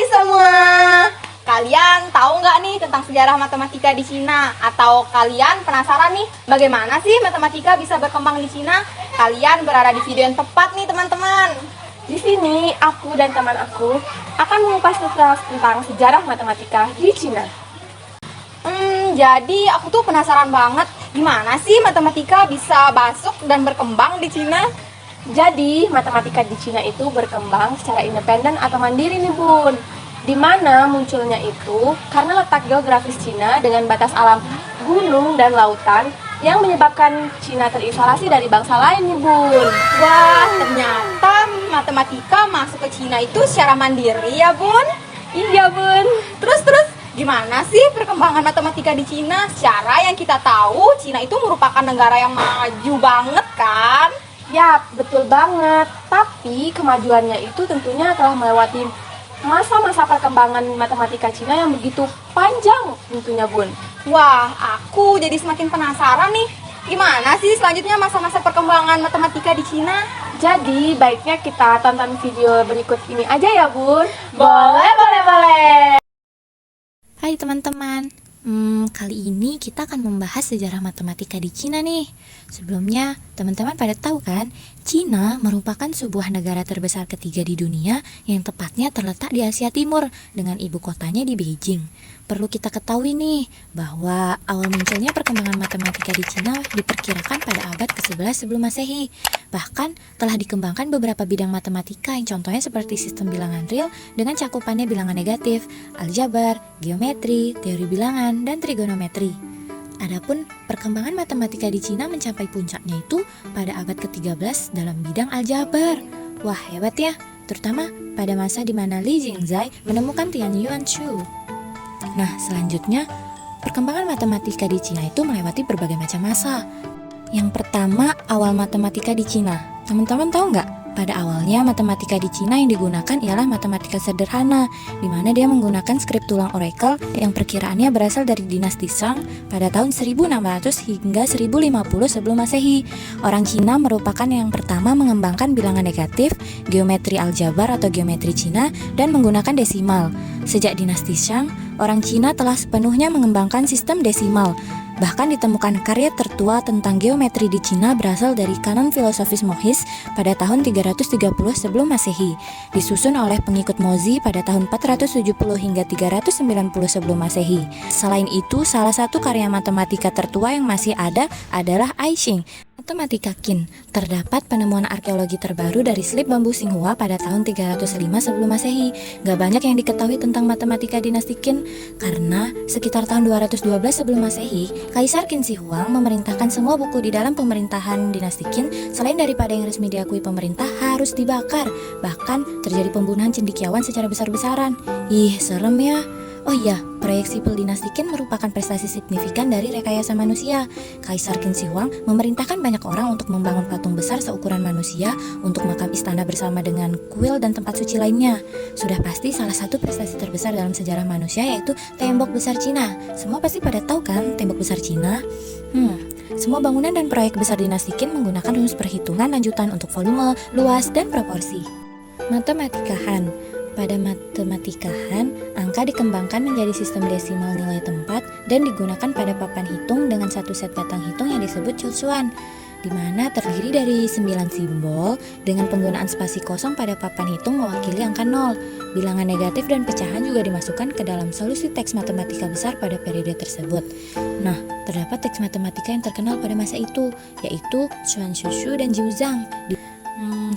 semua, kalian tahu nggak nih tentang sejarah matematika di Cina? Atau kalian penasaran nih bagaimana sih matematika bisa berkembang di Cina? Kalian berada di video yang tepat nih teman-teman. Di sini aku dan teman aku akan mengupas tuntas tentang sejarah matematika di Cina. Jadi aku tuh penasaran banget gimana sih matematika bisa masuk dan berkembang di Cina? Jadi, matematika di Cina itu berkembang secara independen atau mandiri nih Bun. Di mana munculnya itu karena letak geografis Cina dengan batas alam gunung dan lautan yang menyebabkan Cina terisolasi dari bangsa lain nih Bun. Wah, ternyata matematika masuk ke Cina itu secara mandiri ya Bun? Iya Bun. Terus gimana sih perkembangan matematika di Cina? Secara yang kita tahu, Cina itu merupakan negara yang maju banget kan? Ya, betul banget. Tapi kemajuannya itu tentunya telah melewati masa-masa perkembangan matematika Cina yang begitu panjang tentunya Bun. Wah, aku jadi semakin penasaran nih. Gimana sih selanjutnya masa-masa perkembangan matematika di Cina? Jadi, baiknya kita tonton video berikut ini aja ya Bun. Boleh. Hai teman-teman, kali ini kita akan membahas sejarah matematika di Cina nih. Sebelumnya, teman-teman pada tahu kan, Cina merupakan sebuah negara terbesar ketiga di dunia yang tepatnya terletak di Asia Timur dengan ibu kotanya di Beijing. Perlu kita ketahui nih, bahwa awal munculnya perkembangan matematika di Cina diperkirakan pada abad ke-11 sebelum Masehi. Bahkan telah dikembangkan beberapa bidang matematika yang contohnya seperti sistem bilangan real dengan cakupannya bilangan negatif, aljabar, geometri, teori bilangan, dan trigonometri. Adapun perkembangan matematika di Cina mencapai puncaknya itu pada abad ke-13 dalam bidang aljabar. Wah, hebat ya, terutama pada masa di mana Li Jingzai menemukan Tian Yuan Shu. Nah, selanjutnya, perkembangan matematika di Cina itu melewati berbagai macam masa. Yang pertama, awal matematika di Cina. Teman-teman tahu nggak? Pada awalnya, matematika di Cina yang digunakan ialah matematika sederhana, di mana dia menggunakan skrip tulang oracle yang perkiraannya berasal dari dinasti Shang pada tahun 1600 hingga 1050 sebelum Masehi. Orang Cina merupakan yang pertama mengembangkan bilangan negatif, geometri aljabar atau geometri Cina, dan menggunakan desimal. Sejak dinasti Shang, orang Cina telah sepenuhnya mengembangkan sistem desimal. Bahkan ditemukan karya tertua tentang geometri di Cina berasal dari kanon filosofis Mohis pada tahun 330 sebelum Masehi, disusun oleh pengikut Mozi pada tahun 470 hingga 390 sebelum Masehi. Selain itu, salah satu karya matematika tertua yang masih ada adalah I Ching, matematika Qin. Terdapat penemuan arkeologi terbaru dari slip bambu Xinhua pada tahun 305 sebelum Masehi. Gak banyak yang diketahui tentang matematika dinasti Qin karena sekitar tahun 212 sebelum Masehi, Kaisar Qin Shi Huang memerintahkan semua buku di dalam pemerintahan dinasti Qin selain daripada yang resmi diakui pemerintah harus dibakar. Bahkan terjadi pembunuhan cendekiawan secara besar-besaran. Ih, serem ya. Oh iya, proyek sipil dinasti Qin merupakan prestasi signifikan dari rekayasa manusia. Kaisar Qin Shi Huang memerintahkan banyak orang untuk membangun patung besar seukuran manusia untuk makam istana bersama dengan kuil dan tempat suci lainnya. Sudah pasti salah satu prestasi terbesar dalam sejarah manusia yaitu tembok besar Cina. Semua pasti pada tahu kan tembok besar Cina? Semua bangunan dan proyek besar dinasti Qin menggunakan rumus perhitungan lanjutan untuk volume, luas, dan proporsi. Matematika Han. Pada matematika Han, angka dikembangkan menjadi sistem desimal nilai tempat dan digunakan pada papan hitung dengan satu set batang hitung yang disebut Chuchuan, di mana terdiri dari 9 simbol dengan penggunaan spasi kosong pada papan hitung mewakili angka 0. Bilangan negatif dan pecahan juga dimasukkan ke dalam solusi teks matematika besar pada periode tersebut. Nah, terdapat teks matematika yang terkenal pada masa itu, yaitu Xuan Shushu dan Jiuzhang.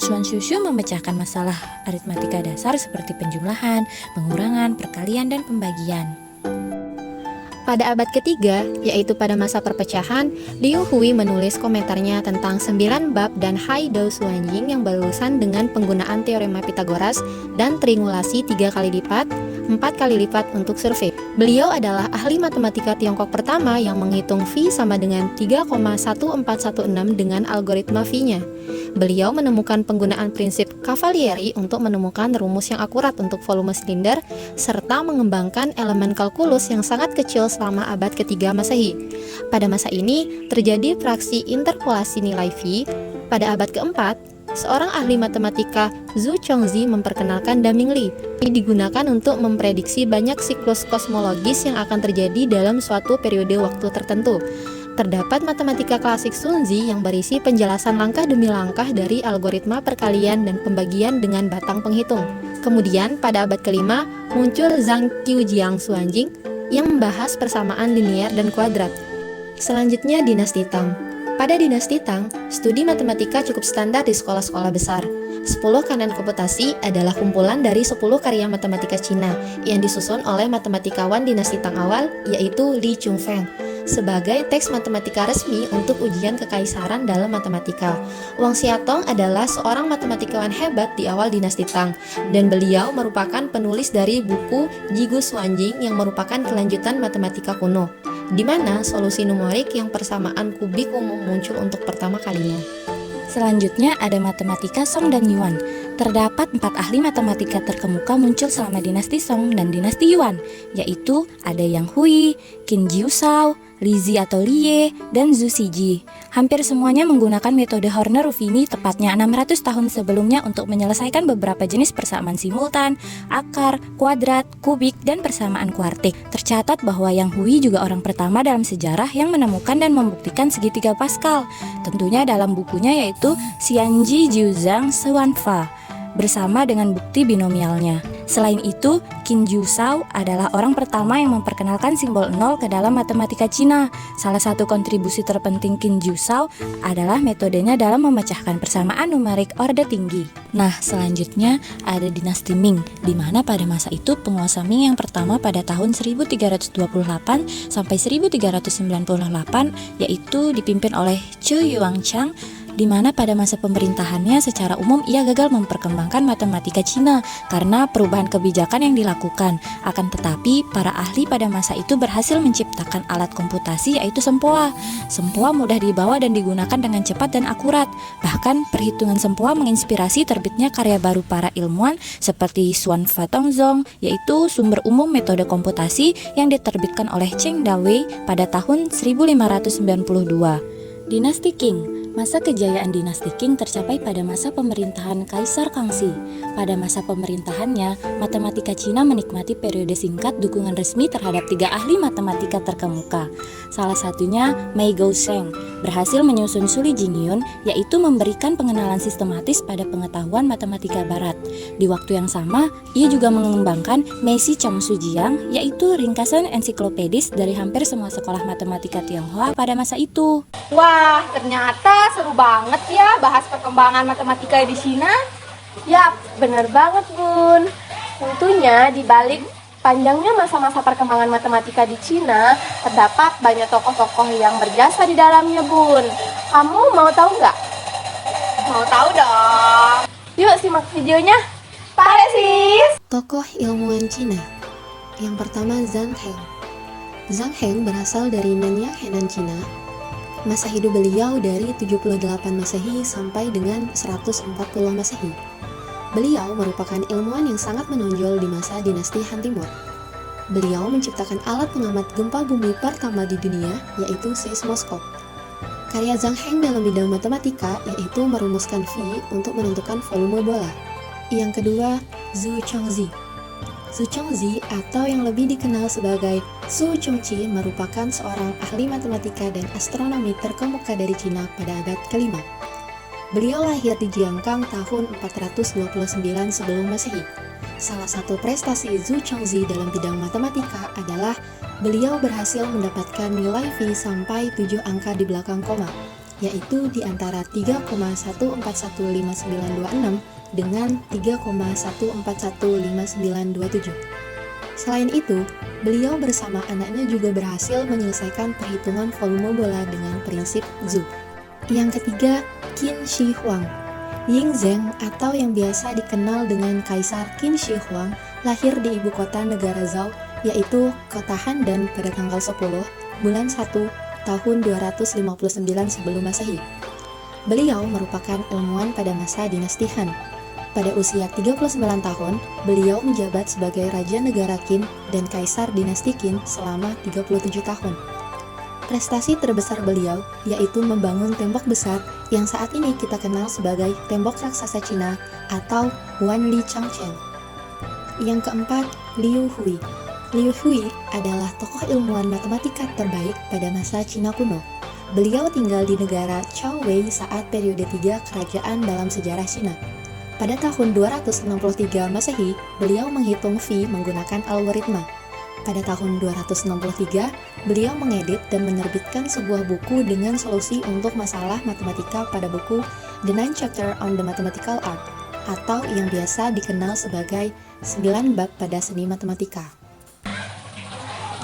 Xuan Shushu memecahkan masalah aritmatika dasar seperti penjumlahan, pengurangan, perkalian, dan pembagian. Pada abad ketiga, yaitu pada masa perpecahan, Liu Hui menulis komentarnya tentang 9 bab dan Hai Dou Suanying yang berurusan dengan penggunaan teorema Pythagoras dan triangulasi 3 kali lipat, 4 kali lipat untuk survei. Beliau adalah ahli matematika Tiongkok pertama yang menghitung V sama dengan 3,1416 dengan algoritma V-nya. Beliau menemukan penggunaan prinsip Cavalieri untuk menemukan rumus yang akurat untuk volume silinder, serta mengembangkan elemen kalkulus yang sangat kecil selama abad ketiga Masehi. Pada masa ini, terjadi fraksi interpolasi nilai V. Pada abad keempat, seorang ahli matematika Zhu Chongzhi memperkenalkan Daming-Li. Ini digunakan untuk memprediksi banyak siklus kosmologis yang akan terjadi dalam suatu periode waktu tertentu. Terdapat matematika klasik Xunzi yang berisi penjelasan langkah demi langkah dari algoritma perkalian dan pembagian dengan batang penghitung. Kemudian pada abad kelima muncul Zhang Qiujiang Xuanjing yang membahas persamaan linear dan kuadrat. Selanjutnya dinasti Tang. Pada dinasti Tang, studi matematika cukup standar di sekolah-sekolah besar. 10 kanan komputasi adalah kumpulan dari 10 karya matematika Cina yang disusun oleh matematikawan dinasti Tang awal, yaitu Li Chungfeng, sebagai teks matematika resmi untuk ujian kekaisaran dalam matematika. Wang Xiaotong adalah seorang matematikawan hebat di awal dinasti Tang, dan beliau merupakan penulis dari buku Jigu Xuanjing yang merupakan kelanjutan matematika kuno, di mana solusi numerik yang persamaan kubik umum muncul untuk pertama kalinya. Selanjutnya ada matematika Song dan Yuan. Terdapat 4 ahli matematika terkemuka muncul selama dinasti Song dan dinasti Yuan, yaitu ada Yang Hui, Qin Jiushao, Li Zi atau Liye, dan Zhu Xiji. Hampir semuanya menggunakan metode Horner-Ruffini tepatnya 600 tahun sebelumnya untuk menyelesaikan beberapa jenis persamaan simultan, akar, kuadrat, kubik, dan persamaan kuartik. Tercatat bahwa Yang Hui juga orang pertama dalam sejarah yang menemukan dan membuktikan segitiga Pascal, tentunya dalam bukunya yaitu Xianji Jiuzhang Xuanfa, bersama dengan bukti binomialnya. Selain itu, Qin Jiushao adalah orang pertama yang memperkenalkan simbol 0 ke dalam matematika Cina. Salah satu kontribusi terpenting Qin Jiushao adalah metodenya dalam memecahkan persamaan numerik orde tinggi. Nah, selanjutnya ada dinasti Ming, di mana pada masa itu penguasa Ming yang pertama pada tahun 1328 sampai 1398 yaitu dipimpin oleh Zhu Yuangchang, di mana pada masa pemerintahannya secara umum ia gagal memperkembangkan matematika Cina karena perubahan kebijakan yang dilakukan. Akan tetapi, para ahli pada masa itu berhasil menciptakan alat komputasi yaitu sempoa. Sempoa mudah dibawa dan digunakan dengan cepat dan akurat. Bahkan, perhitungan sempoa menginspirasi terbitnya karya baru para ilmuwan seperti Xuanfa Tongzong, yaitu sumber umum metode komputasi yang diterbitkan oleh Cheng Dawei pada tahun 1592. Dinasti Qing. Masa kejayaan dinasti Qing tercapai pada masa pemerintahan Kaisar Kangxi. Pada masa pemerintahannya, matematika Cina menikmati periode singkat dukungan resmi terhadap 3 ahli matematika terkemuka. Salah satunya Mei Gousheng, berhasil menyusun Suli Jingyun, yaitu memberikan pengenalan sistematis pada pengetahuan matematika barat. Di waktu yang sama, ia juga mengembangkan Meishi Chongsujiang, yaitu ringkasan ensiklopedis dari hampir semua sekolah matematika Tionghoa pada masa itu. Wah, ternyata seru banget ya bahas perkembangan matematika di Cina. Yap, bener banget Bun. Tentunya di balik panjangnya masa-masa perkembangan matematika di Cina, terdapat banyak tokoh-tokoh yang berjasa di dalamnya Bun. Kamu mau tahu nggak? Mau tahu dong. Yuk simak videonya. Pada sis. Tokoh ilmuwan Cina. Yang pertama Zhang Heng. Zhang Heng berasal dari Nanyang, Henan, Cina. Masa hidup beliau dari 78 Masehi sampai dengan 140 Masehi. Beliau merupakan ilmuwan yang sangat menonjol di masa dinasti Han Timur. Beliau menciptakan alat pengamat gempa bumi pertama di dunia, yaitu seismoskop. Karya Zhang Heng dalam bidang matematika yaitu merumuskan phi untuk menentukan volume bola. Yang kedua, Zhu Chongzhi. Zhu Chongzhi atau yang lebih dikenal sebagai Zhu Chongqi merupakan seorang ahli matematika dan astronomi terkemuka dari Cina pada abad kelima. Beliau lahir di Jiangkang tahun 429 sebelum Masehi. Salah satu prestasi Zhu Chongzhi dalam bidang matematika adalah beliau berhasil mendapatkan nilai phi sampai 7 angka di belakang koma, yaitu di antara 3,141596 dengan 3,141597. Selain itu, beliau bersama anaknya juga berhasil menyelesaikan perhitungan volume bola dengan prinsip Zhu. Yang ketiga, Qin Shi Huang. Ying Zheng atau yang biasa dikenal dengan Kaisar Qin Shi Huang lahir di ibu kota negara Zhou, yaitu kota Handan pada tanggal 10 bulan 1 tahun 259 sebelum Masehi. Beliau merupakan ilmuwan pada masa dinasti Han. Pada usia 39 tahun, beliau menjabat sebagai Raja Negara Qin dan Kaisar dinasti Qin selama 37 tahun. Prestasi terbesar beliau yaitu membangun tembok besar yang saat ini kita kenal sebagai tembok raksasa Cina atau Wanli Changcheng. Yang keempat, Liu Hui. Liu Hui adalah tokoh ilmuwan matematika terbaik pada masa Cina kuno. Beliau tinggal di negara Chao Wei saat periode 3 kerajaan dalam sejarah Cina. Pada tahun 263 Masehi, beliau menghitung Phi menggunakan algoritma. Pada tahun 263, beliau mengedit dan menerbitkan sebuah buku dengan solusi untuk masalah matematika pada buku The Nine Chapter on the Mathematical Art, atau yang biasa dikenal sebagai 9 bab pada seni matematika.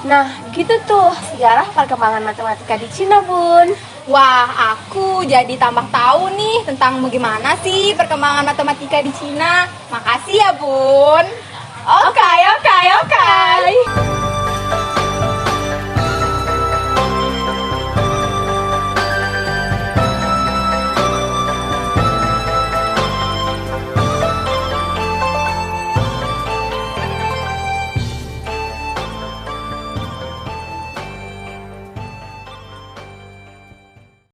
Nah, gitu tuh sejarah perkembangan matematika di Cina, Bun. Wah, aku jadi tambah tahu nih tentang bagaimana sih perkembangan matematika di Cina. Makasih ya, Bun.